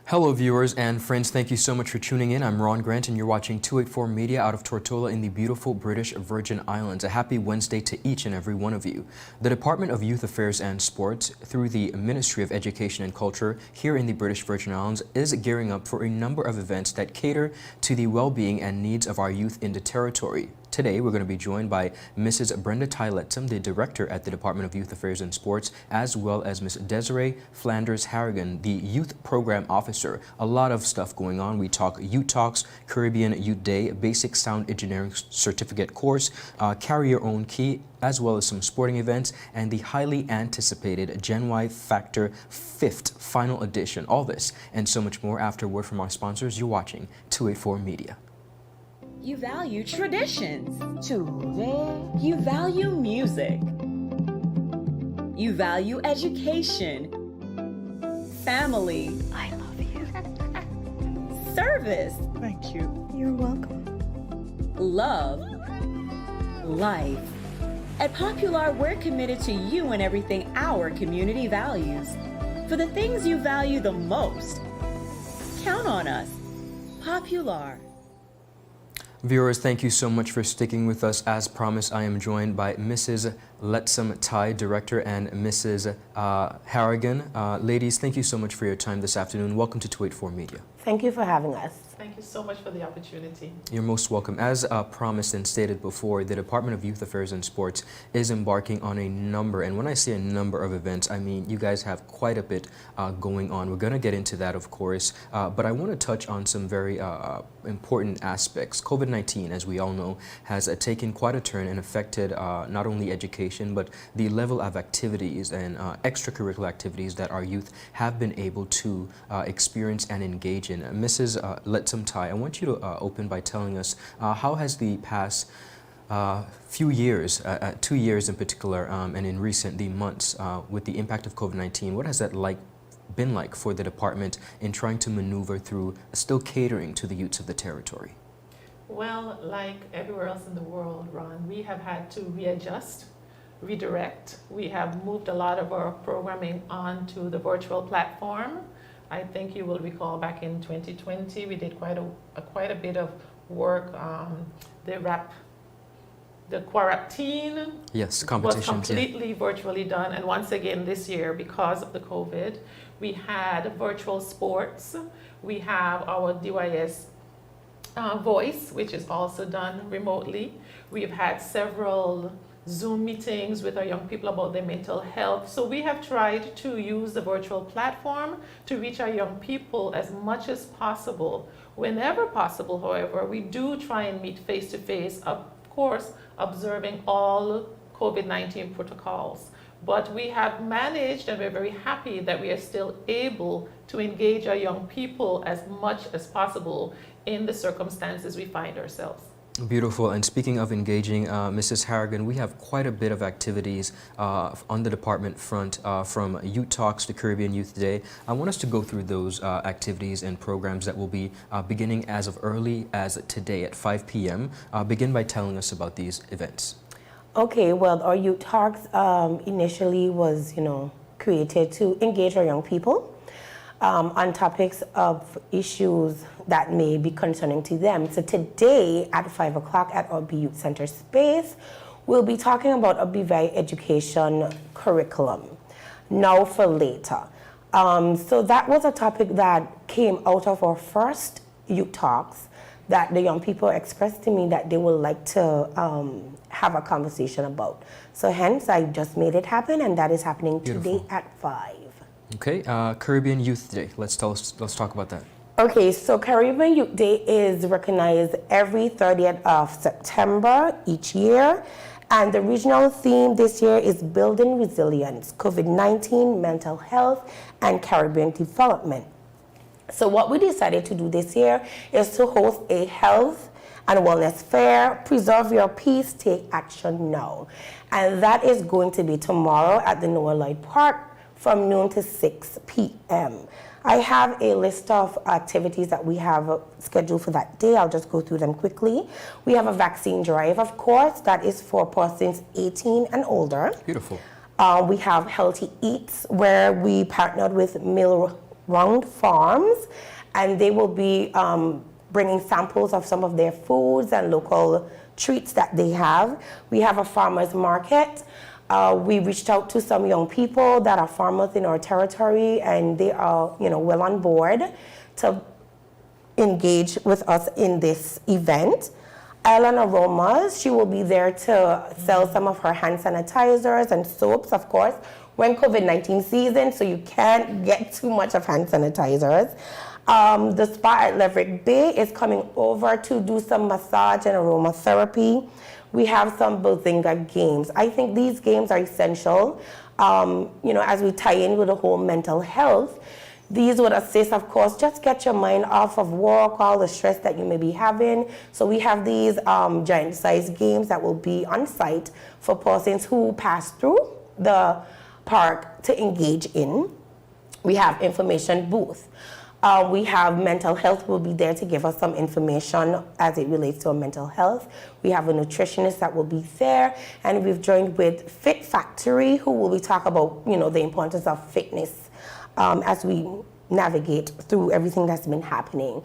Hello viewers and friends, thank you so much for tuning in. I'm Ron Grant and you're watching 284 Media out of Tortola in the beautiful British Virgin Islands. A happy Wednesday to each and every one of you. The Department of Youth Affairs and Sports, through the Ministry of Education and Culture here in the British Virgin Islands, is gearing up for a number of events that cater to the well-being and needs of our youth in the territory. Today, we're going to be joined by Mrs. Brenda Tyletsum, the Director at the Department of Youth Affairs and Sports, as well as Ms. Desiree Flanders-Harrigan, the Youth Program Officer. A lot of stuff going on. We talk Youth Talks, Caribbean Youth Day, Basic Sound Engineering Certificate course, Carry Your Own Key, as well as some sporting events, and the highly anticipated Gen Y Factor 5th Final Edition. All this and so much more after a word from our sponsors. You're watching 284 Media. You value traditions. Today, You value music. You value education. Family. I love you. Service. Thank you. You're welcome. Love. Life. At Popular, we're committed to you and everything our community values. For the things you value the most, count on us. Popular. Viewers, thank you so much for sticking with us. As promised, I am joined by Mrs. Letsum Tai, Director, and Mrs. Harrigan. Ladies, thank you so much for your time this afternoon. Welcome to 284 Media. Thank you for having us. Thank you so much for the opportunity. You're most welcome. As promised and stated before, the Department of Youth Affairs and Sports is embarking on a number, and when I say a number of events, I mean you guys have quite a bit going on. We're going to get into that, of course, but I want to touch on some very important aspects. COVID-19, as we all know, has taken quite a turn and affected not only education, but the level of activities and extracurricular activities that our youth have been able to experience and engage in. Mrs. Letsum Tai, I want you to open by telling us how has the past few years, 2 years in particular, and in recent months, with the impact of COVID-19, what has that been like for the department in trying to maneuver through still catering to the youths of the territory? Well, like everywhere else in the world, Ron, we have had to readjust, redirect. We have moved a lot of our programming onto the virtual platform. I think you will recall back in 2020, we did quite a bit of work. The quarantine Yes, was competitions. completely virtually done. And once again this year, because of the COVID, we had virtual sports. We have our DYAS voice, which is also done remotely. We've had several Zoom meetings with our young people about their mental health. So we have tried to use the virtual platform to reach our young people as much as possible. Whenever possible, however, we do try and meet face to face, of course, observing all COVID-19 protocols. But we have managed, and we're very happy that we are still able to engage our young people as much as possible in the circumstances we find ourselves. Beautiful. And speaking of engaging, Mrs. Harrigan, we have quite a bit of activities on the department front, from Youth Talks to Caribbean Youth Day. I want us to go through those activities and programs that will be beginning as of early as today at 5 p.m. Begin by telling us about these events. Okay, well, our Youth Talks initially was, created to engage our young people on topics of issues that may be concerning to them. So today at 5 o'clock at our Youth Center space, we'll be talking about a BVI education curriculum, now for later. So that was a topic that came out of our first Youth Talks that the young people expressed to me that they would like to have a conversation about. So hence, I just made it happen, and that is happening Beautiful. today at 5. Okay, Caribbean Youth Day. Let's talk about that. Okay, so Caribbean Youth Day is recognized every 30th of September each year. And the regional theme this year is Building Resilience, COVID-19, Mental Health, and Caribbean Development. So what we decided to do this year is to host a health and wellness fair, Preserve Your Peace, Take Action Now. And that is going to be tomorrow at the Noah Lloyd Park from noon to 6 p.m. I have a list of activities that we have scheduled for that day. I'll just go through them quickly. We have a vaccine drive, of course, that is for persons 18 and older. Beautiful. We have Healthy Eats, where we partnered with round farms, and they will be bringing samples of some of their foods and local treats that they have. We have a farmers market. We reached out to some young people that are farmers in our territory, and they are, well on board to engage with us in this event. Ellen Aromas, she will be there to sell some of her hand sanitizers and soaps, of course. We're in COVID-19 season, so you can't get too much of hand sanitizers. The spa at Leverett Bay is coming over to do some massage and aromatherapy. We have some Bazinga games. I think these games are essential, as we tie in with the whole mental health. These would assist, of course, just get your mind off of work, all the stress that you may be having. So we have these giant-sized games that will be on site for persons who pass through the park to engage in. We have information booth. We have mental health will be there to give us some information as it relates to our mental health. We have a nutritionist that will be there, and we've joined with Fit Factory, who will be talking about, the importance of fitness as we navigate through everything that's been happening.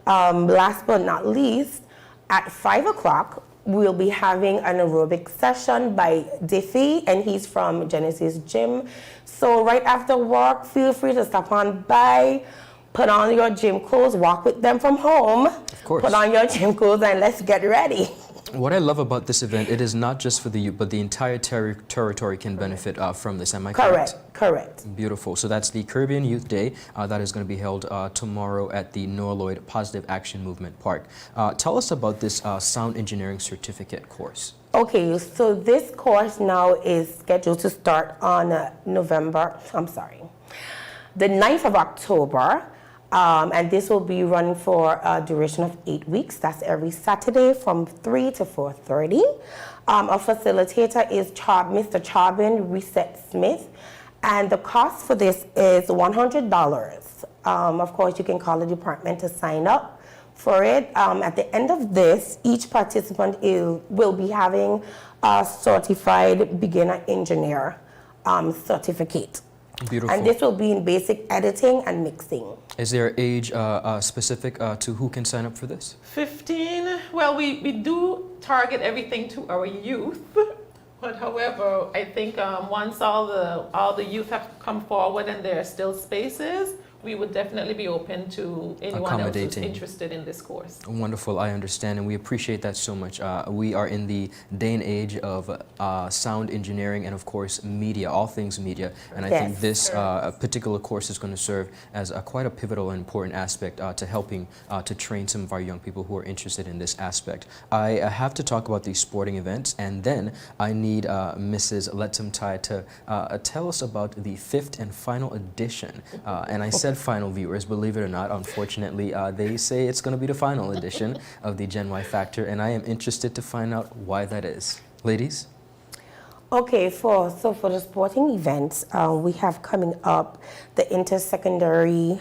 Last but not least, at 5 o'clock, we'll be having an aerobic session by Diffie, and he's from Genesis Gym. So right after work, feel free to stop on by, put on your gym clothes, walk with them from home. Of course. Put on your gym clothes and let's get ready. What I love about this event, it is not just for the youth, but the entire territory can benefit from this. Am I correct? Correct. Beautiful. So that's the Caribbean Youth Day that is going to be held tomorrow at the Noah Lloyd Positive Action Movement Park. Tell us about this sound engineering certificate course. Okay, so this course now is scheduled to start on the 9th of October. And this will be running for a duration of 8 weeks. That's every Saturday from 3 to 4:30. Our facilitator is Mr. Charbin Reset Smith, and the cost for this is $100. Of course, you can call the department to sign up for it. At the end of this, each participant will be having a certified beginner engineer certificate. Beautiful. And this will be in basic editing and mixing. Is there age specific to who can sign up for this? 15. Well, we do target everything to our youth. But however, I think once all the youth have come forward and there are still spaces, we would definitely be open to anyone else who's interested in this course. Wonderful, I understand, and we appreciate that so much. We are in the day and age of sound engineering and, of course, media, all things media, and I think this particular course is going to serve as quite a pivotal and important aspect to helping to train some of our young people who are interested in this aspect. I have to talk about these sporting events, and then I need Mrs. Letumtai to tell us about the 5th and final edition, and I said final, viewers, believe it or not. Unfortunately, they say it's going to be the final edition of the Gen Y Factor, and I am interested to find out why that is. Ladies? Okay, for the sporting events, we have coming up the Intersecondary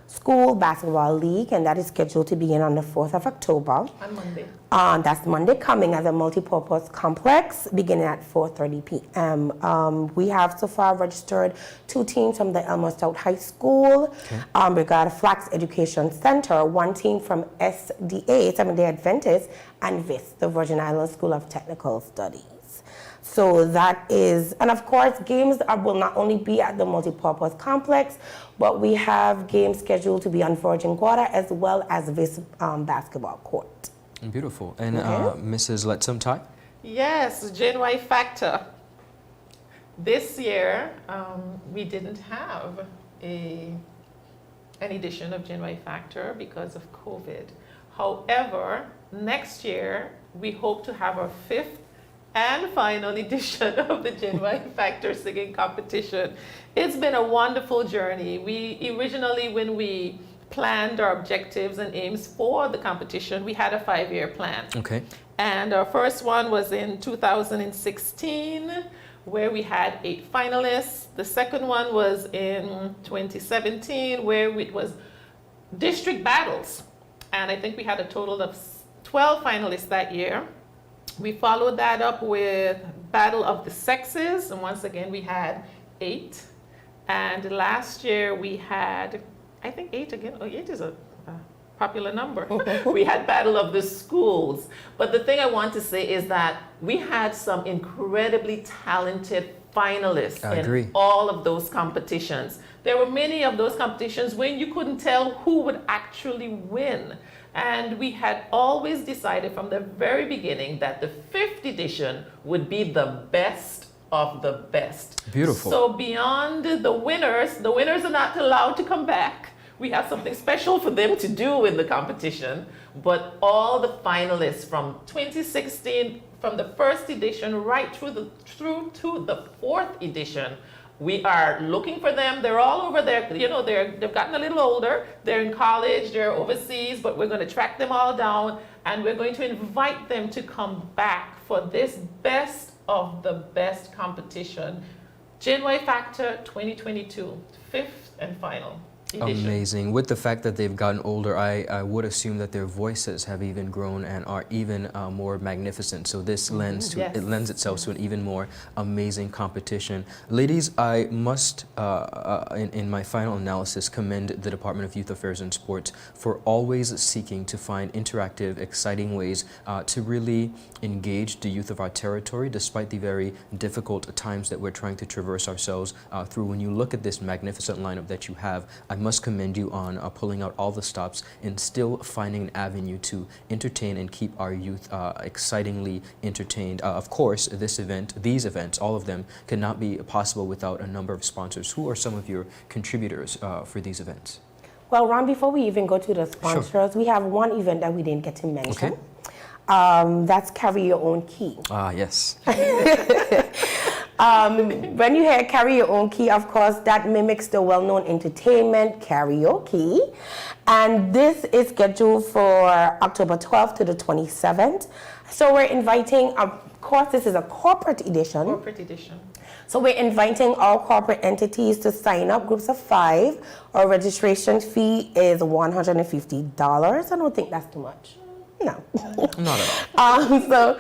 School Basketball League, and that is scheduled to begin on the 4th of October. On Monday. That's Monday coming at the multipurpose complex, beginning at 4:30 p.m. We have so far registered 2 teams from the Elmer Stout High School, Brigada Flax Education Center, 1 team from SDA, Seventh-day Adventist, and VIS, the Virgin Islands School of Technical Studies. So that is, and of course, games will not only be at the multipurpose complex, but we have games scheduled to be on Virgin Gorda as well as this basketball court. Beautiful. And Mrs. Letumtai? Yes, Gen Y Factor. This year, we didn't have an edition of Gen Y Factor because of COVID. However, next year, we hope to have our 5th and final edition of the Gen Y Factor singing competition. It's been a wonderful journey. We originally, when we planned our objectives and aims for the competition, we had a 5-year plan. Okay. And our first one was in 2016, where we had 8 finalists. The second one was in 2017, where it was district battles. And I think we had a total of 12 finalists that year. We followed that up with Battle of the Sexes, and once again we had 8. And last year we had I think 8 again. Oh, 8 is a popular number. We had Battle of the Schools. But the thing I want to say is that we had some incredibly talented finalists in all of those competitions. There were many of those competitions when you couldn't tell who would actually win. And we had always decided from the very beginning that the 5th edition would be the best of the best. Beautiful. So beyond the winners are not allowed to come back. We have something special for them to do in the competition. But all the finalists from 2016, from the 1st edition right through to the 4th edition, we are looking for them. They're all over there. You know, they've gotten a little older. They're in college, they're overseas, but we're going to track them all down and we're going to invite them to come back for this best of the best competition. Gen Y Factor 2022, 5th and final edition. Amazing. With the fact that they've gotten older, I would assume that their voices have even grown and are even more magnificent. So this lends itself to an even more amazing competition. Ladies, I must, in my final analysis, commend the Department of Youth Affairs and Sports for always seeking to find interactive, exciting ways to really engage the youth of our territory, despite the very difficult times that we're trying to traverse ourselves through. When you look at this magnificent lineup that you have, I must commend you on pulling out all the stops and still finding an avenue to entertain and keep our youth excitingly entertained. Of course, these events, all of them, cannot be possible without a number of sponsors. Who are some of your contributors for these events? Well, Ron, before we even go to the sponsors, we have one event that we didn't get to mention. Okay. That's Carry Your Own Key. Ah, yes. When you hear Carry Your Own Key, of course, that mimics the well-known entertainment karaoke. And this is scheduled for October 12th to the 27th. So we're inviting, of course, this is a corporate edition. Corporate edition. So we're inviting all corporate entities to sign up, groups of 5. Our registration fee is $150. I don't think that's too much. No. Not at all.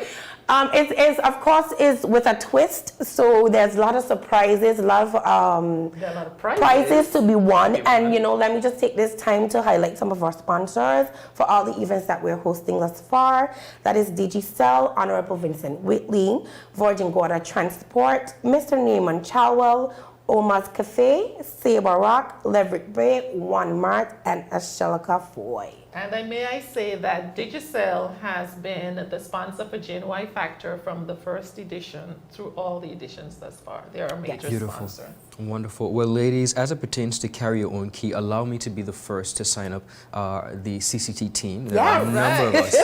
It is, of course, is with a twist. So there's a lot of surprises, a lot of prizes to be won. And, you know, let me just take this time to highlight some of our sponsors for all the events that we're hosting thus far. That is Digicel, Honorable Vincent Whitley, Virgin Gorda Transport, Mr. Neyman Chalwell, Oma's Cafe, Sabre Rock, Leverett Bay, One Mart, and Ashelika Foy. And may I say that Digicel has been the sponsor for Gen Y Factor from the 1st edition through all the editions thus far. They are a major sponsor. Wonderful. Well, ladies, as it pertains to Carry Your Own Key, allow me to be the first to sign up the CCT team. There are a number of us,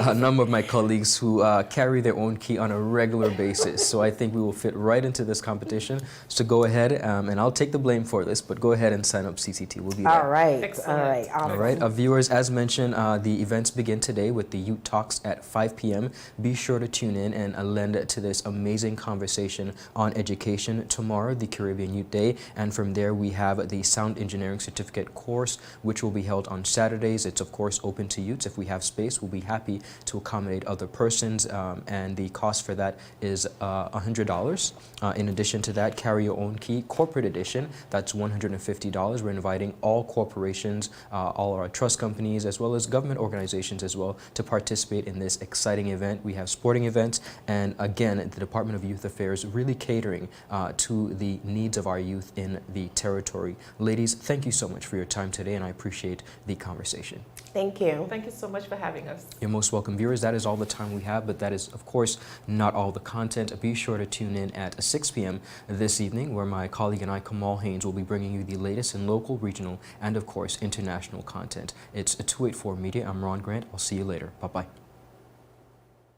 a number of my colleagues who carry their own key on a regular basis. So I think we will fit right into this competition. So go ahead, and I'll take the blame for this, but go ahead and sign up CCT. We'll be there. All right. Excellent. All right. All right. Viewers, as mentioned, the events begin today with the Youth Talks at 5 p.m. Be sure to tune in and lend to this amazing conversation on education. Tomorrow, the Caribbean Youth Day, and from there we have the Sound Engineering Certificate course, which will be held on Saturdays. It's of course open to youths. If we have space, we'll be happy to accommodate other persons, and the cost for that is $100. In addition to that, Carry Your Own Key Corporate Edition, that's $150. We're inviting all corporations, all our trust companies, as well as government organizations as well, to participate in this exciting event. We have sporting events, and again, the Department of Youth Affairs really catering to the needs of our youth in the territory. Ladies, thank you so much for your time today, and I appreciate the conversation. Thank you. Thank you so much for having us. You're most welcome. Viewers, that is all the time we have, but that is, of course, not all the content. Be sure to tune in at 6 p.m. this evening, where my colleague and I, Kamal Haynes, will be bringing you the latest in local, regional, and, of course, international content. It's 284 Media. I'm Ron Grant. I'll see you later. Bye-bye.